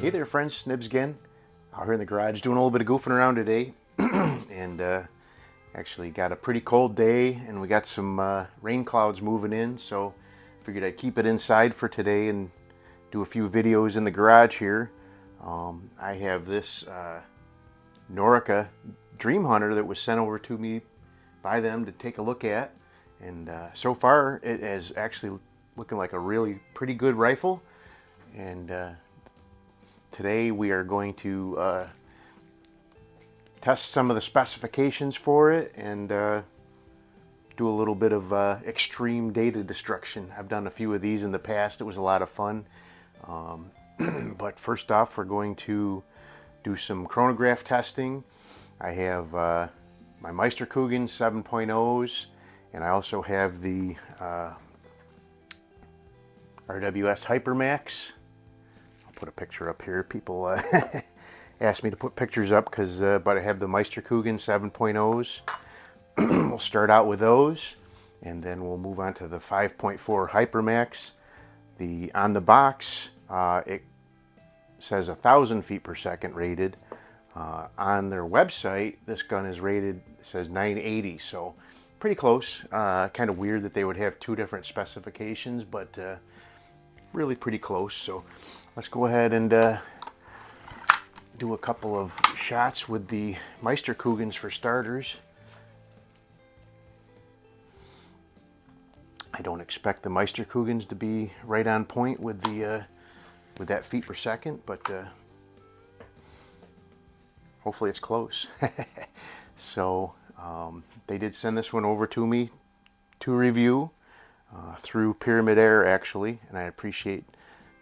Hey there friends, Nibs again. Out here in the garage doing a little bit of goofing around today. And actually got a pretty cold day and we got some rain clouds moving in, so figured I'd keep it inside for today and do a few videos in the garage here. I have this Norica Dream Hunter that was sent over to me by them to take a look at, and so far it is actually looking like a really pretty good rifle. And today we are going to test some of the specifications for it and do a little bit of extreme data destruction. I've done a few of these in the past. It was a lot of fun. But first off, we're going to do some chronograph testing. I have my Meisterkugeln 7.0s, and I also have the RWS Hypermax. I'll put a picture up here. People asked me to put pictures up because, but I have the Meisterkugeln 7.0s. We'll start out with those, and then we'll move on to the 5.4 Hypermax. On the box, it says 1,000 feet per second rated. On their website, this gun is rated, says 980, so pretty close. Kind of weird that they would have two different specifications, but really pretty close. So let's go ahead and do a couple of shots with the Meisterkugelns for starters. I don't expect the Meisterkugelns to be right on point with the with that feet per second, but hopefully it's close. So they did send this one over to me to review through Pyramid Air, actually, and I appreciate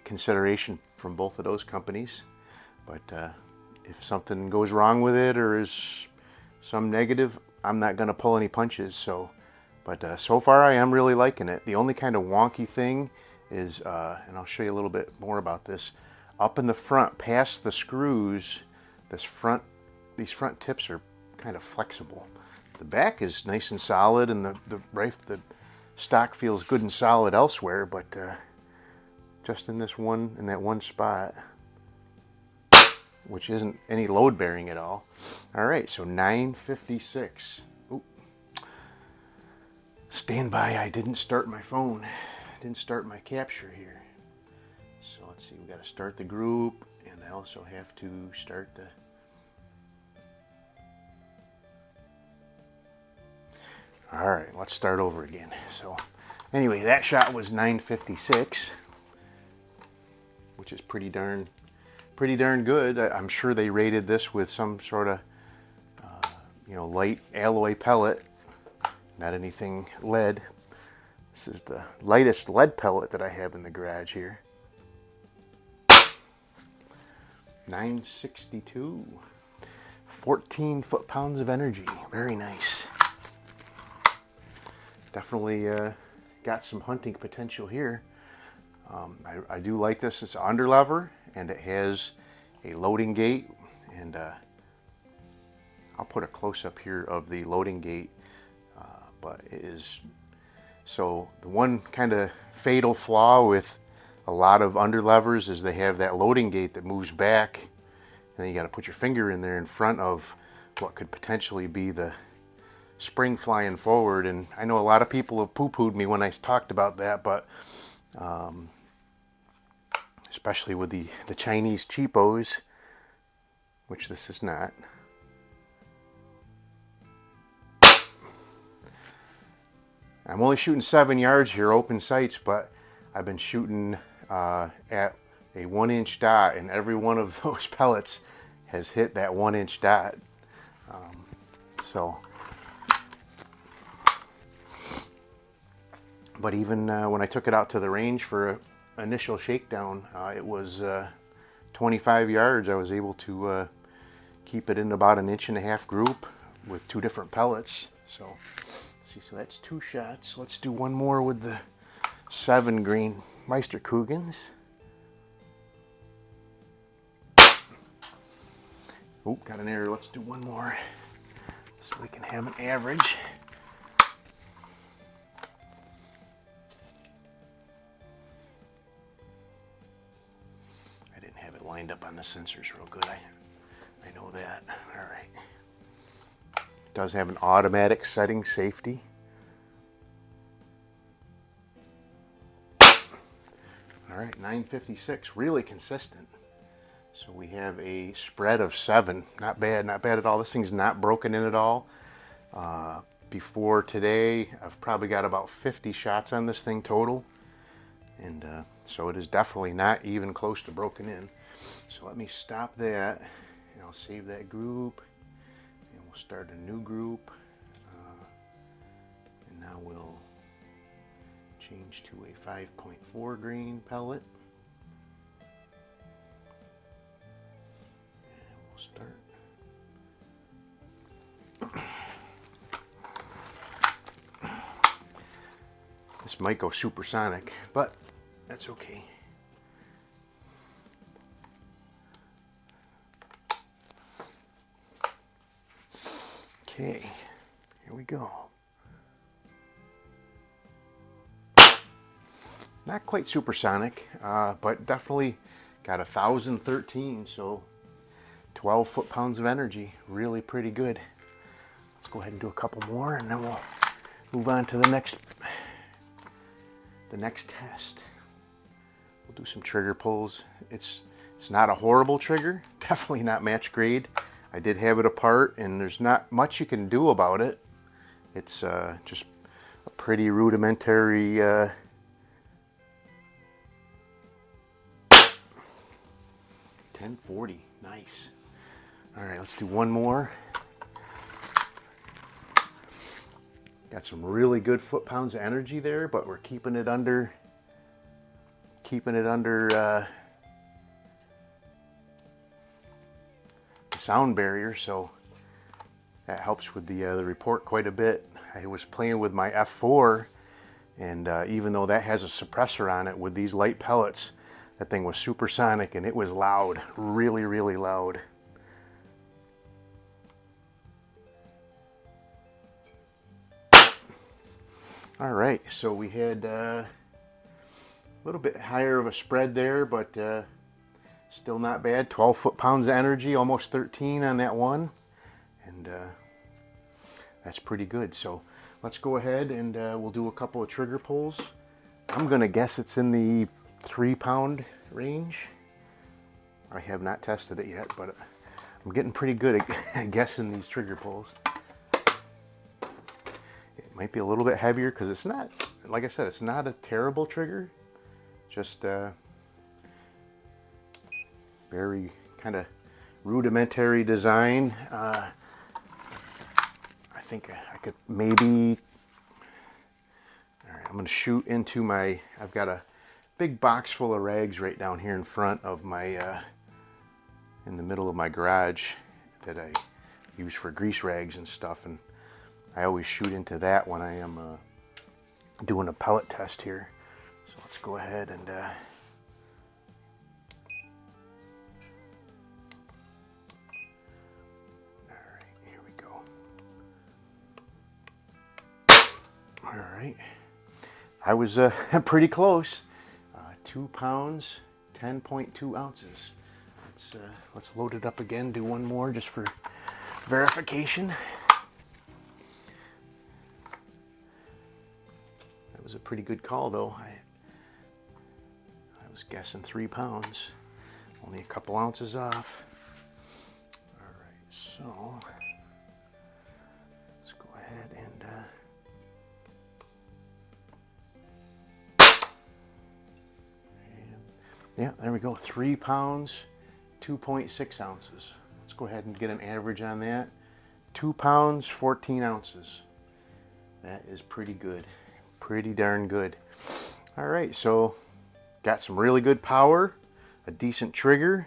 consideration from both of those companies. But if something goes wrong with it or is some negative, I'm not going to pull any punches. So, but so far I am really liking it. The only kind of wonky thing is, and I'll show you a little bit more about this, up in the front, past the screws, these front tips are kind of flexible. The back is nice and solid, and the stock feels good and solid elsewhere, but just in that one spot, which isn't any load bearing at all. All right, so 956. Oop. Stand by, I didn't start my phone. I didn't start my capture here. So let's see, we got to start the group, and I also have to start the... All right, let's start over again. So anyway, that shot was 956, which is pretty darn good. I'm sure they rated this with some sort of light alloy pellet, not anything lead. This is the lightest lead pellet that I have in the garage here. 962, 14 foot-pounds of energy. Very nice. Definitely got some hunting potential here. I do like this. It's an underlever, and it has a loading gate, and I'll put a close-up here of the loading gate, but it is... So the one kind of fatal flaw with a lot of underlevers is they have that loading gate that moves back, and then you got to put your finger in there in front of what could potentially be the spring flying forward. And I know a lot of people have poo-pooed me when I talked about that, but especially with the Chinese cheapos, which this is not. I'm only shooting 7 yards here, open sights, but I've been shooting at a 1-inch dot, and every one of those pellets has hit that 1-inch dot. But even when I took it out to the range for an initial shakedown, it was 25 yards. I was able to keep it in about 1.5 inch group with 2 different pellets. So let's see, so that's 2 shots. Let's do one more with the 7 green Meisterkugelns. Oh, got an error. Let's do one more so we can have an average. lined up on the sensors real good. I know that. All right. It does have an automatic setting safety. All right, 956, really consistent. So we have a spread of 7. Not bad, not bad at all. This thing's not broken in at all. Before today, I've probably got about 50 shots on this thing total. And so it is definitely not even close to broken in. So let me stop that, and I'll save that group, and we'll start a new group. And now we'll change to a 5.4 grain pellet. And we'll start. This might go supersonic, but that's okay. Okay, here we go. Not quite supersonic, but definitely got 1,013, so 12 foot-pounds of energy. Really pretty good. Let's go ahead and do a couple more, and then we'll move on to the next test. We'll do some trigger pulls. It's not a horrible trigger, definitely not match grade. I did have it apart, and there's not much you can do about it. It's just a pretty rudimentary 1040. Nice. All right, let's do one more. Got some really good foot-pounds of energy there, but we're keeping it under the sound barrier, so that helps with the report quite a bit. I was playing with my F4, and even though that has a suppressor on it, with these light pellets, that thing was supersonic, and it was loud, really, really loud. All right, so we had a little bit higher of a spread there, but still not bad. 12 foot-pounds of energy, almost 13 on that one, and that's pretty good. So let's go ahead and we'll do a couple of trigger pulls. I'm gonna guess it's in the 3-pound range. I have not tested it yet, but I'm getting pretty good at guessing these trigger pulls. Might be a little bit heavier because it's not, like I said, it's not a terrible trigger. Just very kind of rudimentary design. I think I could maybe, all right, I'm going to shoot into my, I've got a big box full of rags right down here in front of my, in the middle of my garage that I use for grease rags and stuff. And I always shoot into that when I am doing a pellet test here. So let's go ahead and all right, here we go. All right, I was pretty close. 2 pounds, 10.2 ounces. Let's load it up again. Do one more just for verification. Was a pretty good call though. I was guessing 3 pounds, only a couple ounces off. All right, so let's go ahead and yeah, there we go. 3 pounds, 2.6 ounces. Let's go ahead and get an average on that. 2 pounds, 14 ounces. That is pretty good. Pretty darn good. All right, so got some really good power, a decent trigger.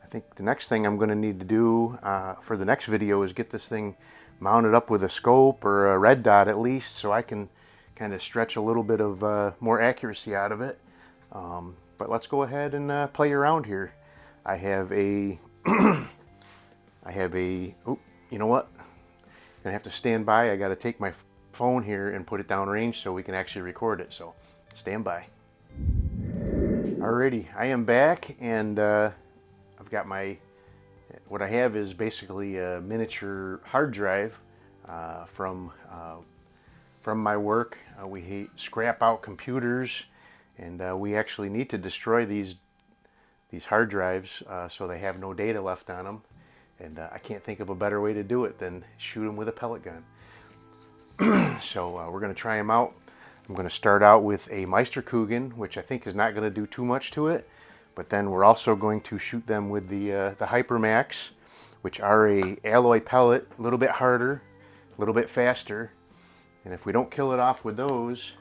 I think the next thing I'm going to need to do for the next video is get this thing mounted up with a scope or a red dot at least, so I can kind of stretch a little bit of more accuracy out of it. But let's go ahead and play around here. I have a oh, you know what? I'm gonna have to stand by. I got to take my phone here and put it downrange so we can actually record it, so stand by. Alrighty, I am back, and I've got what I have is basically a miniature hard drive from my work. We scrap out computers, and we actually need to destroy these hard drives so they have no data left on them. And I can't think of a better way to do it than shoot them with a pellet gun. So we're going to try them out. I'm going to start out with a Meisterkugeln, which I think is not going to do too much to it. But then we're also going to shoot them with the Hypermax, which are a alloy pellet, a little bit harder, a little bit faster. And if we don't kill it off with those,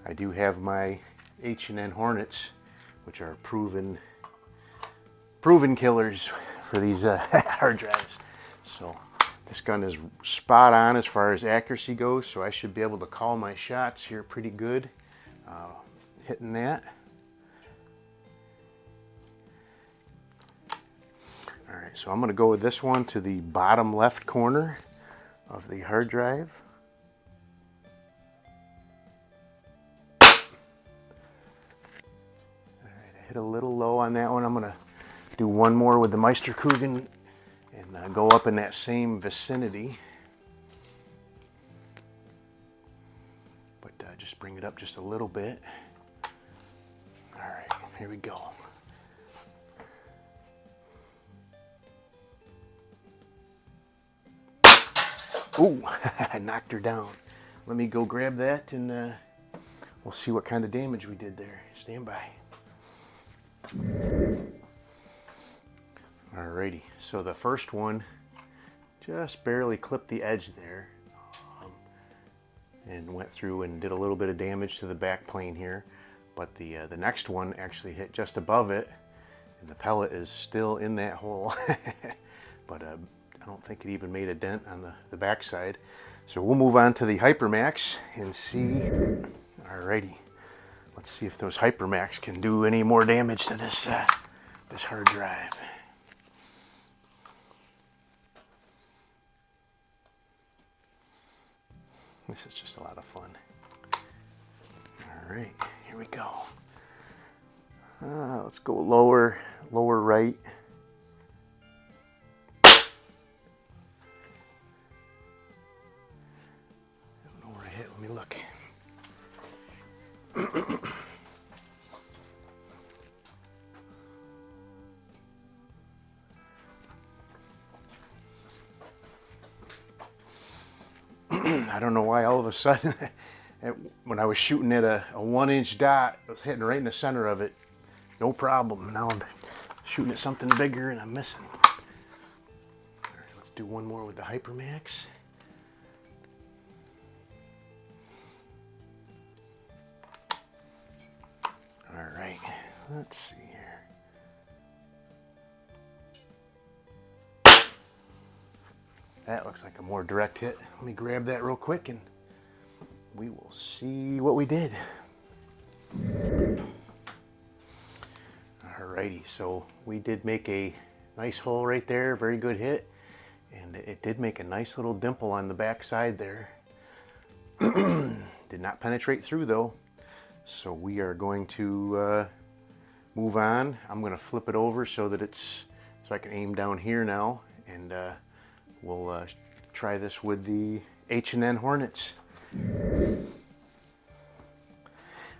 I do have my H&N Hornets, which are proven killers for these hard drives. So this gun is spot on as far as accuracy goes, so I should be able to call my shots here pretty good hitting that. Alright, so I'm going to go with this one to the bottom left corner of the hard drive. Alright, I hit a little low on that one. I'm going to do one more with the Meisterkugeln and go up in that same vicinity. But just bring it up just a little bit. Alright, here we go. Ooh, I knocked her down. Let me go grab that and we'll see what kind of damage we did there. Stand by. Alrighty, so the first one just barely clipped the edge there and went through and did a little bit of damage to the back plane here. But the next one actually hit just above it, and the pellet is still in that hole. But I don't think it even made a dent on the back side. So we'll move on to the Hypermax and see. Alrighty, let's see if those Hypermax can do any more damage to this hard drive. This is just a lot of fun. Alright, here we go. Let's go lower right. I don't know where I hit. Let me look. I don't know why all of a sudden, when I was shooting at a 1-inch dot, I was hitting right in the center of it. No problem. Now I'm shooting at something bigger and I'm missing. All right, let's do one more with the Hypermax. All right, let's see here. That looks like a more direct hit. Let me grab that real quick and we will see what we did. Alrighty, so we did make a nice hole right there, very good hit. And it did make a nice little dimple on the back side there. Did not penetrate through though. So we are going to move on. I'm going to flip it over so that so I can aim down here now, and we'll try this with the H&N Hornets.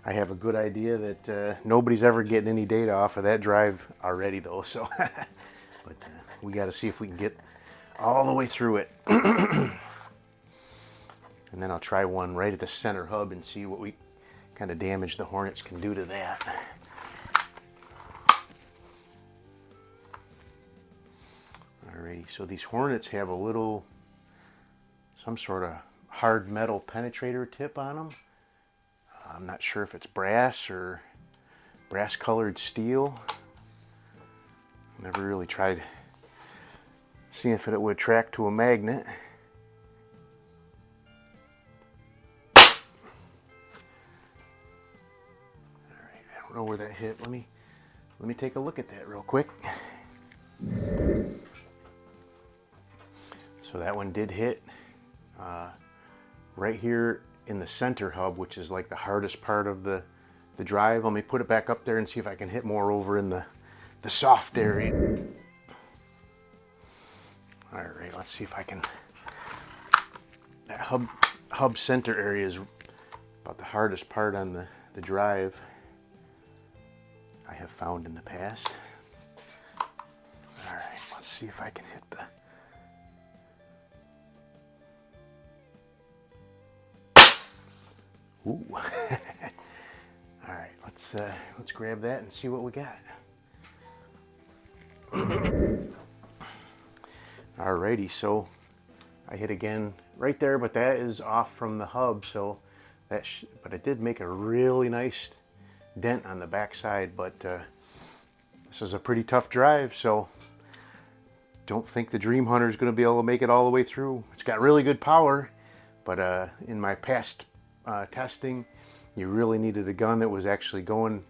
I have a good idea that nobody's ever getting any data off of that drive already though, so but we got to see if we can get all the way through it. And then I'll try one right at the center hub and see what kind of damage the Hornets can do to that. Alrighty, so these Hornets have some sort of hard metal penetrator tip on them. I'm not sure if it's brass or brass colored steel. Never really tried seeing if it would attract to a magnet. Alright, I don't know where that hit. Let me take a look at that real quick. So that one did hit right here in the center hub, which is like the hardest part of the drive. Let me put it back up there and see if I can hit more over in the the soft area. All right, let's see if I can. That hub center area is about the hardest part on the drive I have found in the past. All right, let's see if I can hit the. Ooh. All right, let's grab that and see what we got. Alrighty, so I hit again right there, but that is off from the hub, so that but it did make a really nice dent on the back side. But this is a pretty tough drive, so don't think the Dream Hunter is going to be able to make it all the way through. It's got really good power, but in my past testing, you really needed a gun that was actually going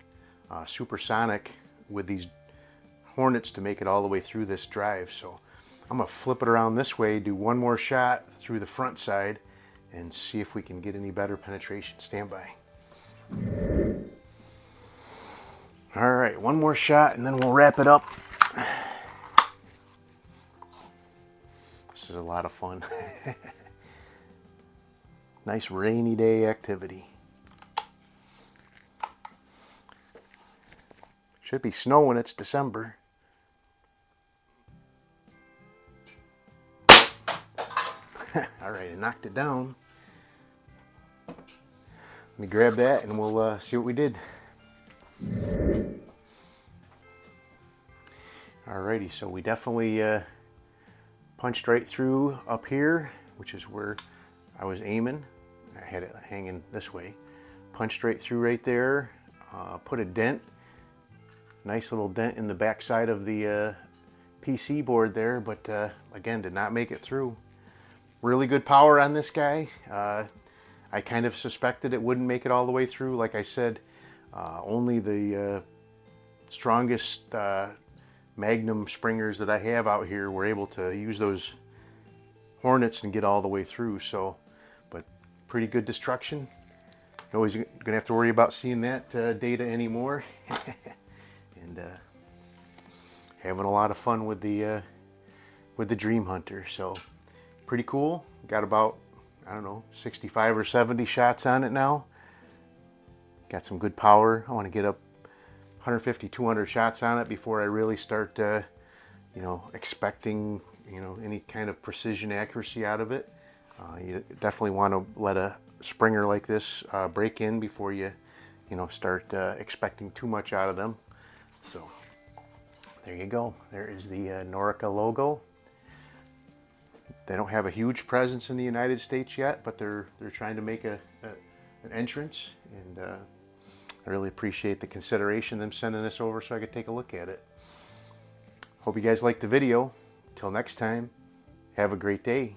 supersonic with these Hornets to make it all the way through this drive. So I'm gonna flip it around this way, do one more shot through the front side, and see if we can get any better penetration. Stand by. All right, one more shot and then we'll wrap it up. This is a lot of fun. Nice rainy day activity. Should be snowing, it's December. All right, I knocked it down. Let me grab that and we'll see what we did. Alrighty, so we definitely punched right through up here, which is where I was aiming. I had it hanging this way. Punched right through right there, put a dent, nice little dent in the back side of the PC board there, but again, did not make it through. Really good power on this guy. I kind of suspected it wouldn't make it all the way through. Like I said, only the strongest Magnum springers that I have out here were able to use those Hornets and get all the way through. So, but pretty good destruction. No always gonna have to worry about seeing that data anymore. And having a lot of fun with the Dream Hunter. So pretty cool. Got about, I don't know, 65 or 70 shots on it now. Got some good power. I want to get up 150, 200 shots on it before I really start, you know, expecting, you know, any kind of precision accuracy out of it. You definitely want to let a springer like this break in before you know, start expecting too much out of them. So there you go. There is the Norica logo. They don't have a huge presence in the United States yet, but they're trying to make an entrance, and I really appreciate the consideration, them sending this over so I could take a look at it. Hope you guys liked the video. Till next time, have a great day.